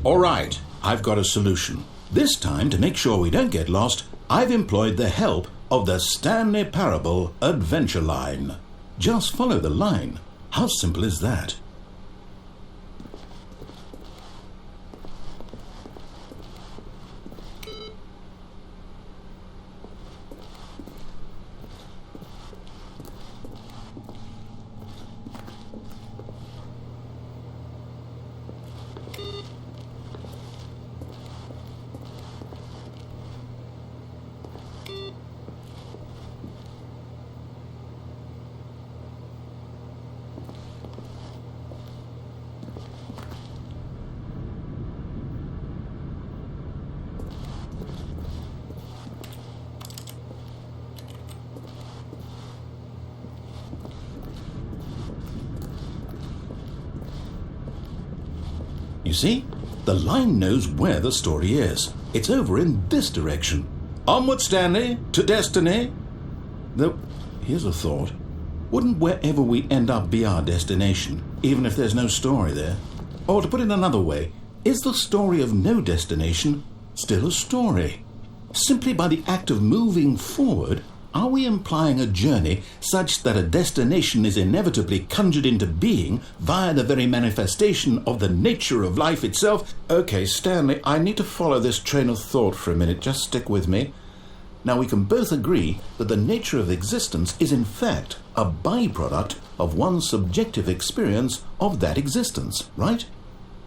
All right, I've got a solution. This time, to make sure we don't get lost, I've employed the help of the Stanley Parable Adventure Line. Just follow the line. How simple is that? You see? The line knows where the story is. It's over in this direction. Onward, Stanley, to destiny. Though, here's a thought. Wouldn't wherever we end up be our destination, even if there's no story there? Or to put it another way, is the story of no destination still a story? Simply by the act of moving forward, are we implying a journey such that a destination is inevitably conjured into being via the very manifestation of the nature of life itself? Okay, Stanley, I need to follow this train of thought for a minute. Just stick with me. Now, we can both agree that the nature of existence is in fact a byproduct of one's subjective experience of that existence, right?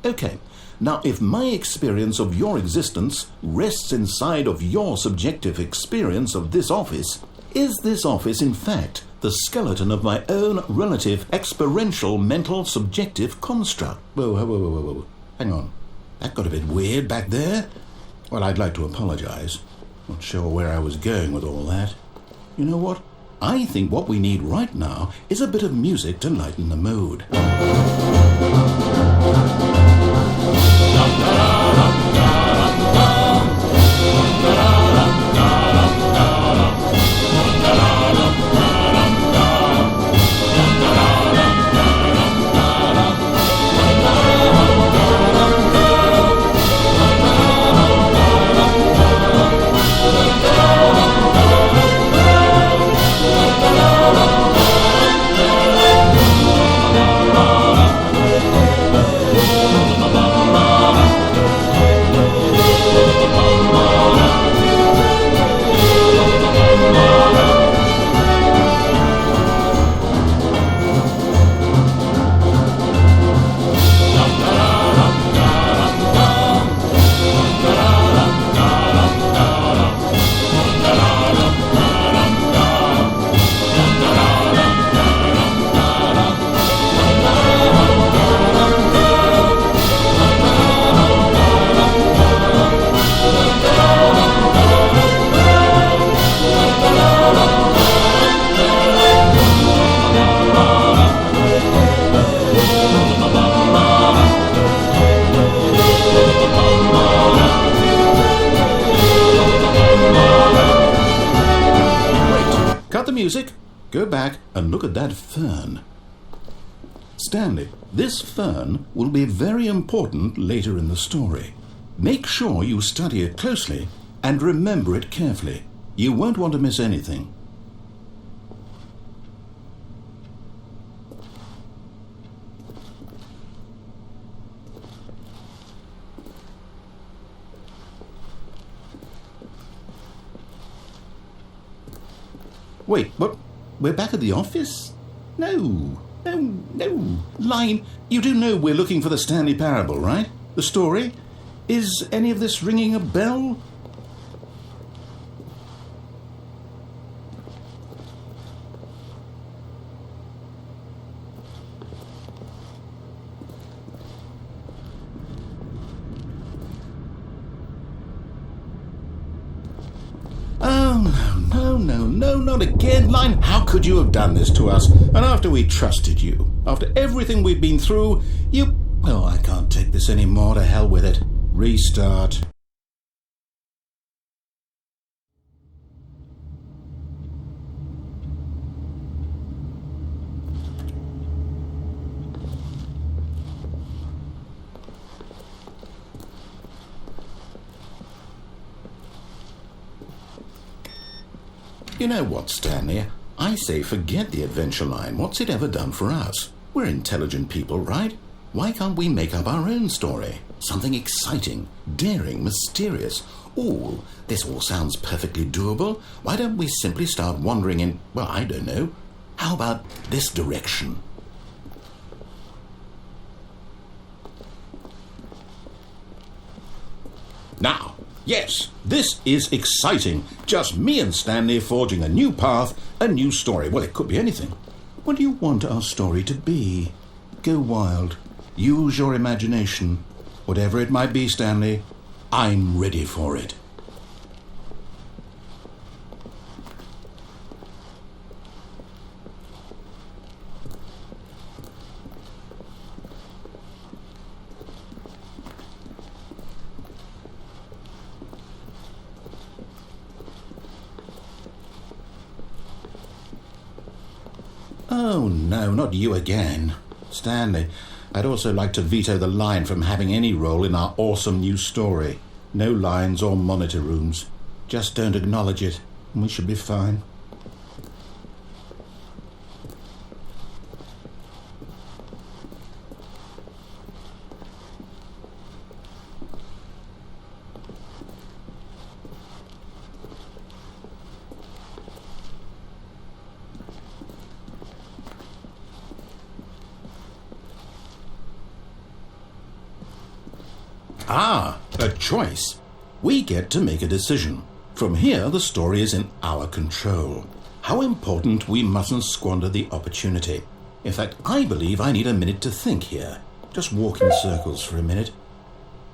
Okay. Now, if my experience of your existence rests inside of your subjective experience of this office, is this office, in fact, the skeleton of my own relative experiential mental subjective construct? Whoa. Hang on. That got a bit weird back there. Well, I'd like to apologize. Not sure where I was going with all that. You know what? I think what we need right now is a bit of music to lighten the mood. Music, go back and look at that fern. Stanley, this fern will be very important later in the story. Make sure you study it closely and remember it carefully. You won't want to miss anything. Wait, what? We're back at the office? No. Line, you do know we're looking for the Stanley Parable, right? The story? Is any of this ringing a bell? No, not again, Line. How could you have done this to us? And after we trusted you, after everything we've been through, you... Oh, I can't take this anymore. To hell with it. Restart. You know what, Stanley? I say forget the adventure line. What's it ever done for us? We're intelligent people, right? Why can't we make up our own story? Something exciting, daring, mysterious. Ooh, this all sounds perfectly doable. Why don't we simply start wandering in, well, I don't know. How about this direction? Now, yes, this is exciting. Just me and Stanley forging a new path, a new story. Well, it could be anything. What do you want our story to be? Go wild. Use your imagination. Whatever it might be, Stanley, I'm ready for it. Oh, no, not you again. Stanley, I'd also like to veto the line from having any role in our awesome new story. No lines or monitor rooms. Just don't acknowledge it, and we should be fine. Ah, a choice. We get to make a decision. From here, the story is in our control. How important we mustn't squander the opportunity. In fact, I believe I need a minute to think here. Just walk in circles for a minute.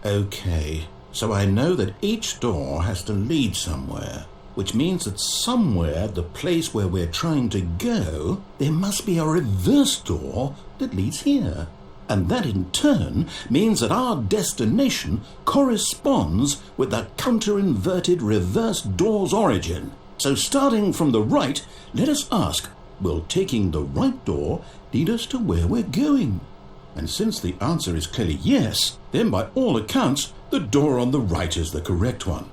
Okay, so I know that each door has to lead somewhere, which means that somewhere, the place where we're trying to go, there must be a reverse door that leads here. And that in turn means that our destination corresponds with the counter-inverted reverse door's origin. So starting from the right, let us ask, will taking the right door lead us to where we're going? And since the answer is clearly yes, then by all accounts, the door on the right is the correct one.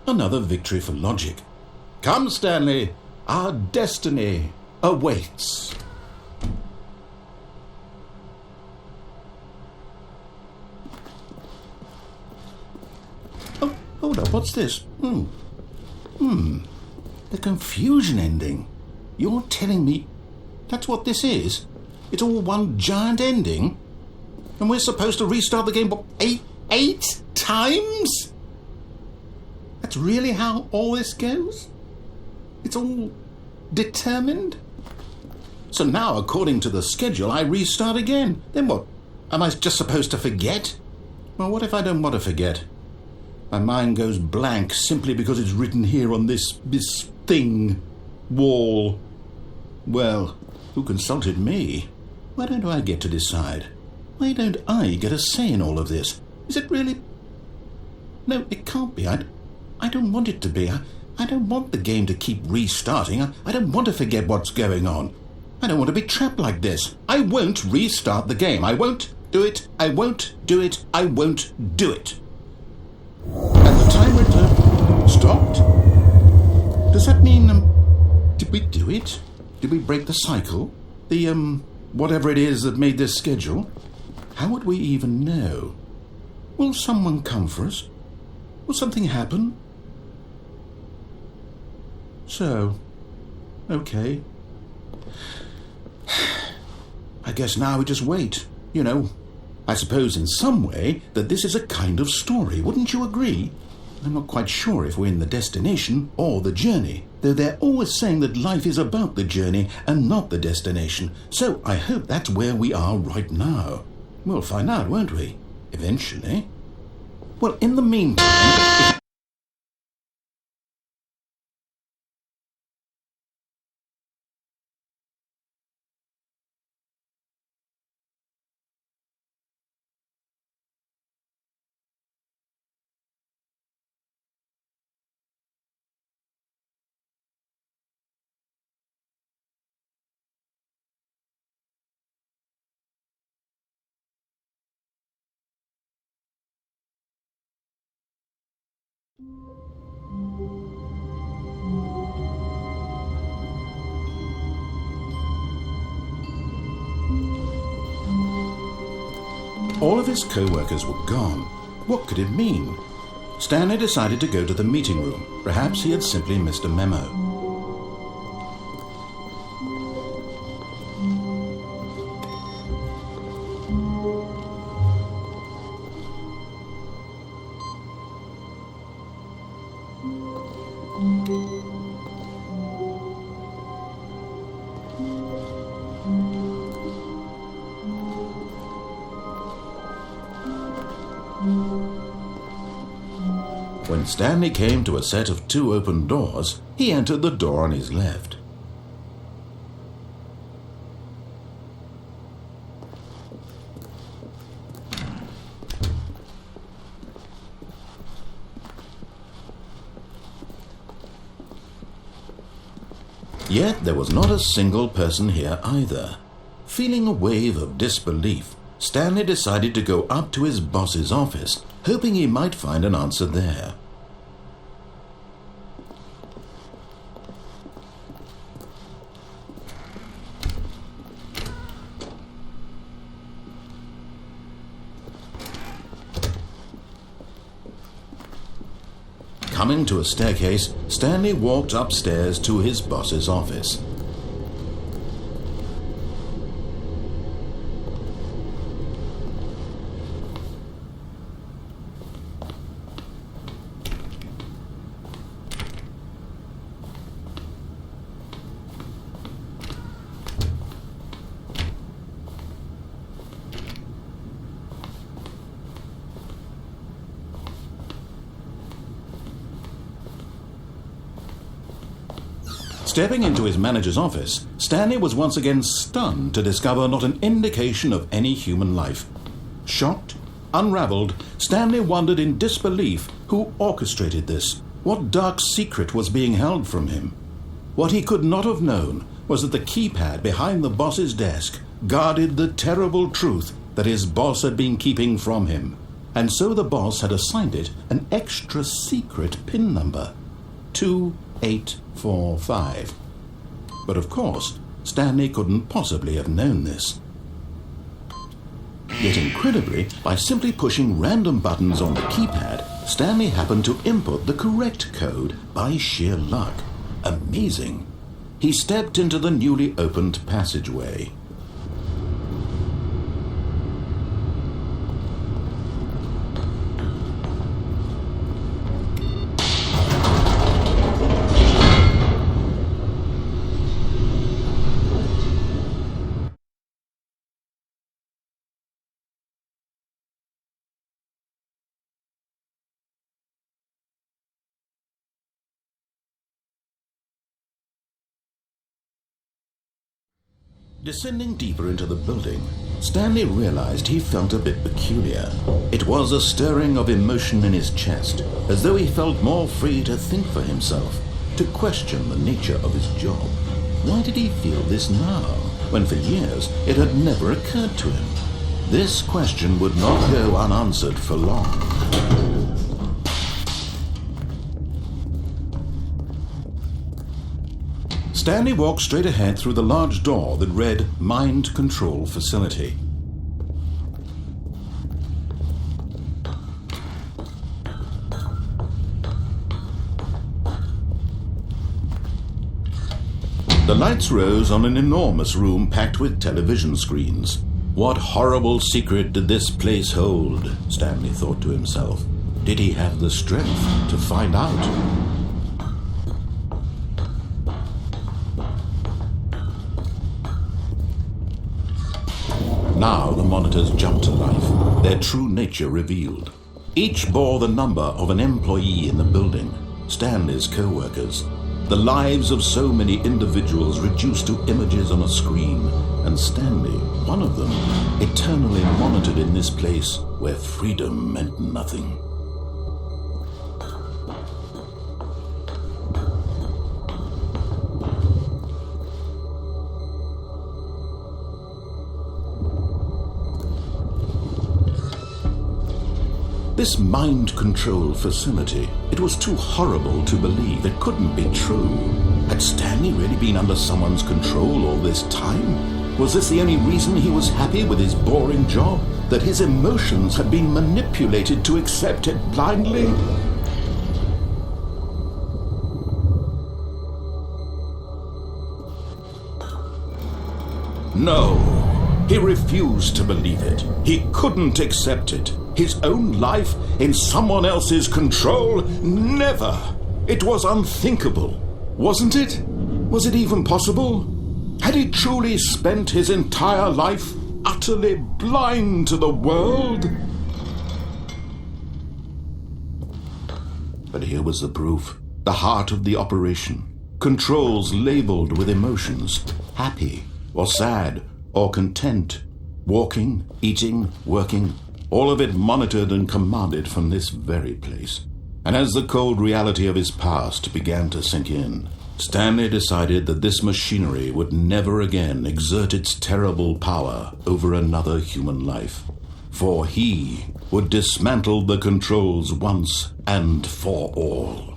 Another victory for logic. Come, Stanley, our destiny awaits. Hold up, what's this? The confusion ending. You're telling me that's what this is? It's all one giant ending? And we're supposed to restart the game, what, eight times? That's really how all this goes? It's all determined? So now, according to the schedule, I restart again. Then what? Am I just supposed to forget? Well, what if I don't want to forget? My mind goes blank simply because it's written here on this thing, wall. Well, who consulted me? Why don't I get to decide? Why don't I get a say in all of this? Is it really? No, it can't be. I don't want it to be. I don't want the game to keep restarting. I don't want to forget what's going on. I don't want to be trapped like this. I won't restart the game. I won't do it. I won't do it. I won't do it. And the timer stopped? Does that mean, did we do it? Did we break the cycle? The, whatever it is that made this schedule? How would we even know? Will someone come for us? Will something happen? So, okay. I guess now we just wait, you know. I suppose in some way that this is a kind of story, wouldn't you agree? I'm not quite sure if we're in the destination or the journey, though they're always saying that life is about the journey and not the destination, so I hope that's where we are right now. We'll find out, won't we? Eventually. Well, in the meantime... All of his co-workers were gone. What could it mean? Stanley decided to go to the meeting room. Perhaps he had simply missed a memo. When Stanley came to a set of 2 open doors, he entered the door on his left. Yet there was not a single person here either. Feeling a wave of disbelief, Stanley decided to go up to his boss's office, hoping he might find an answer there. Coming to a staircase, Stanley walked upstairs to his boss's office. Stepping into his manager's office, Stanley was once again stunned to discover not an indication of any human life. Shocked, unraveled, Stanley wondered in disbelief who orchestrated this. What dark secret was being held from him? What he could not have known was that the keypad behind the boss's desk guarded the terrible truth that his boss had been keeping from him. And so the boss had assigned it an extra secret PIN number, 2845. But of course, Stanley couldn't possibly have known this. Yet incredibly, by simply pushing random buttons on the keypad, Stanley happened to input the correct code by sheer luck. Amazing. He stepped into the newly opened passageway. Descending deeper into the building, Stanley realized he felt a bit peculiar. It was a stirring of emotion in his chest, as though he felt more free to think for himself, to question the nature of his job. Why did he feel this now, when for years it had never occurred to him? This question would not go unanswered for long. Stanley walked straight ahead through the large door that read Mind Control Facility. The lights rose on an enormous room packed with television screens. What horrible secret did this place hold? Stanley thought to himself. Did he have the strength to find out? Now the monitors jumped to life, their true nature revealed. Each bore the number of an employee in the building, Stanley's co-workers. The lives of so many individuals reduced to images on a screen, and Stanley, one of them, eternally monitored in this place where freedom meant nothing. This mind control facility, it was too horrible to believe. It couldn't be true. Had Stanley really been under someone's control all this time? Was this the only reason he was happy with his boring job? that his emotions had been manipulated to accept it blindly? No, he refused to believe it. He couldn't accept it. His own life in someone else's control? Never! It was unthinkable, wasn't it? Was it even possible? Had he truly spent his entire life utterly blind to the world? But here was the proof. The heart of the operation. Controls labeled with emotions. Happy, or sad, or content. Walking, eating, working. All of it monitored and commanded from this very place. And as the cold reality of his past began to sink in, Stanley decided that this machinery would never again exert its terrible power over another human life. For he would dismantle the controls once and for all.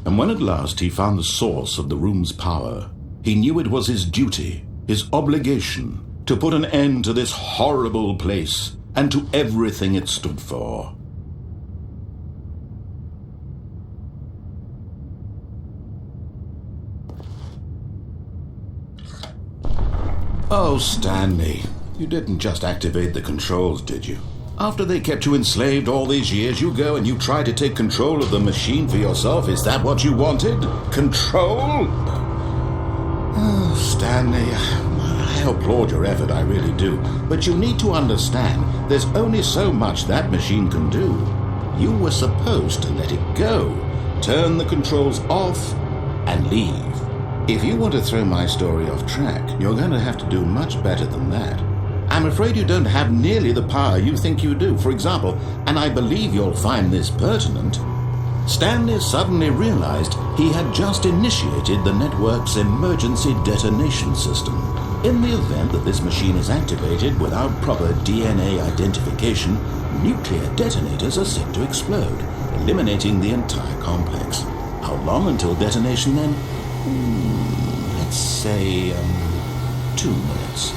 And when at last he found the source of the room's power, he knew it was his duty, his obligation, to put an end to this horrible place and to everything it stood for. Oh, Stanley, you didn't just activate the controls, did you? After they kept you enslaved all these years, you go and you try to take control of the machine for yourself. Is that what you wanted? Control? Oh, Stanley, I applaud your effort, I really do. But you need to understand, there's only so much that machine can do. You were supposed to let it go, turn the controls off, and leave. If you want to throw my story off track, you're going to have to do much better than that. I'm afraid you don't have nearly the power you think you do. For example, and I believe you'll find this pertinent, Stanley suddenly realized he had just initiated the network's emergency detonation system. In the event that this machine is activated without proper DNA identification, nuclear detonators are set to explode, eliminating the entire complex. How long until detonation then? Let's say, 2 minutes.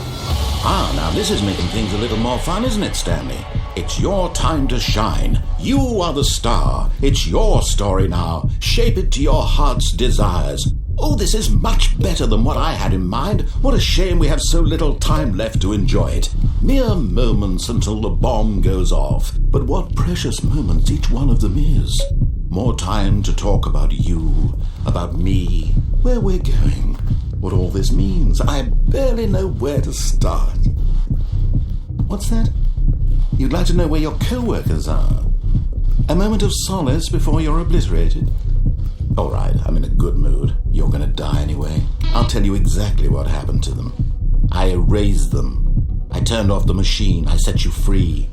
Now this is making things a little more fun, isn't it, Stanley? It's your time to shine. You are the star. It's your story now. Shape it to your heart's desires. Oh, this is much better than what I had in mind. What a shame we have so little time left to enjoy it. Mere moments until the bomb goes off. But what precious moments each one of them is. More time to talk about you, about me, where we're going, what all this means. I barely know where to start. What's that? You'd like to know where your co-workers are? A moment of solace before you're obliterated? All right, I'm in a good mood. You're going to die anyway. I'll tell you exactly what happened to them. I erased them. I turned off the machine. I set you free.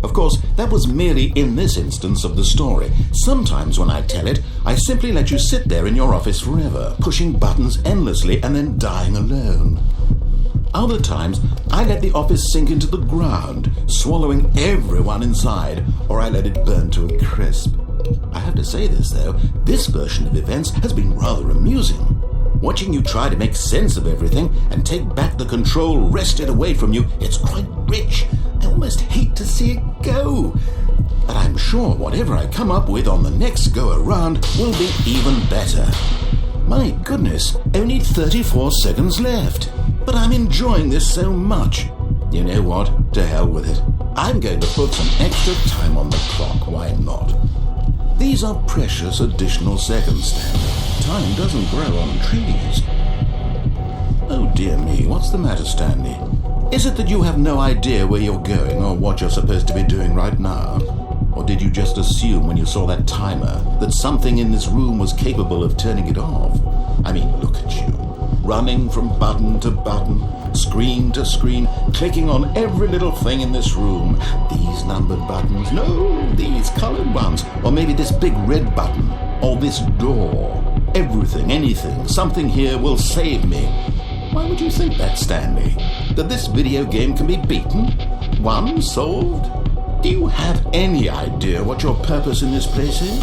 Of course, that was merely in this instance of the story. Sometimes when I tell it, I simply let you sit there in your office forever, pushing buttons endlessly and then dying alone. Other times, I let the office sink into the ground, swallowing everyone inside, or I let it burn to a crisp. I have to say this, though, this version of events has been rather amusing. Watching you try to make sense of everything and take back the control wrested away from you, it's quite rich. I almost hate to see it go. But I'm sure whatever I come up with on the next go-around will be even better. My goodness, only 34 seconds left. but I'm enjoying this so much. You know what? To hell with it. I'm going to put some extra time on the clock. Why not? These are precious additional seconds, Stanley. Time doesn't grow on trees. Oh dear me, what's the matter, Stanley? Is it that you have no idea where you're going or what you're supposed to be doing right now? Or did you just assume when you saw that timer that something in this room was capable of turning it off? I mean, look at you. Running from button to button, screen to screen, clicking on every little thing in this room. These numbered buttons, no, these colored ones. Or maybe this big red button, or this door. Everything, anything, something here will save me. Why would you think that, Stanley? That this video game can be beaten? Won? Solved? Do you have any idea what your purpose in this place is?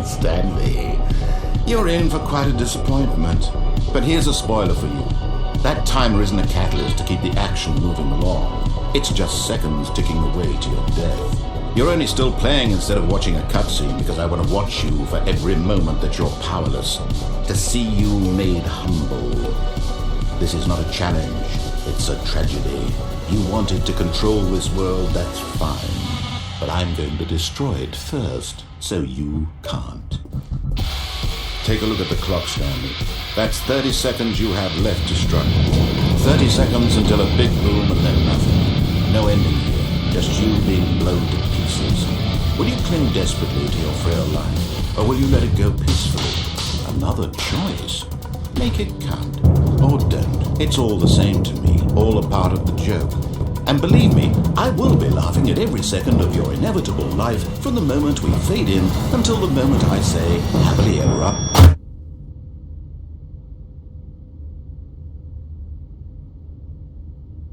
Stanley, you're in for quite a disappointment. But here's a spoiler for you. That timer isn't a catalyst to keep the action moving along. It's just seconds ticking away to your death. You're only still playing instead of watching a cutscene because I want to watch you for every moment that you're powerless. To see you made humble. This is not a challenge. It's a tragedy. You wanted to control this world, that's fine. But I'm going to destroy it first, so you can't. Take a look at the clock, Stanley. That's 30 seconds you have left to struggle. 30 seconds until a big boom and then nothing. No ending here, just you being blown to pieces. Will you cling desperately to your frail life, or will you let it go peacefully? Another choice. Make it count. Or don't. It's all the same to me, all a part of the joke. And believe me, I will be laughing at every second of your inevitable life from the moment we fade in until the moment I say, happily ever after.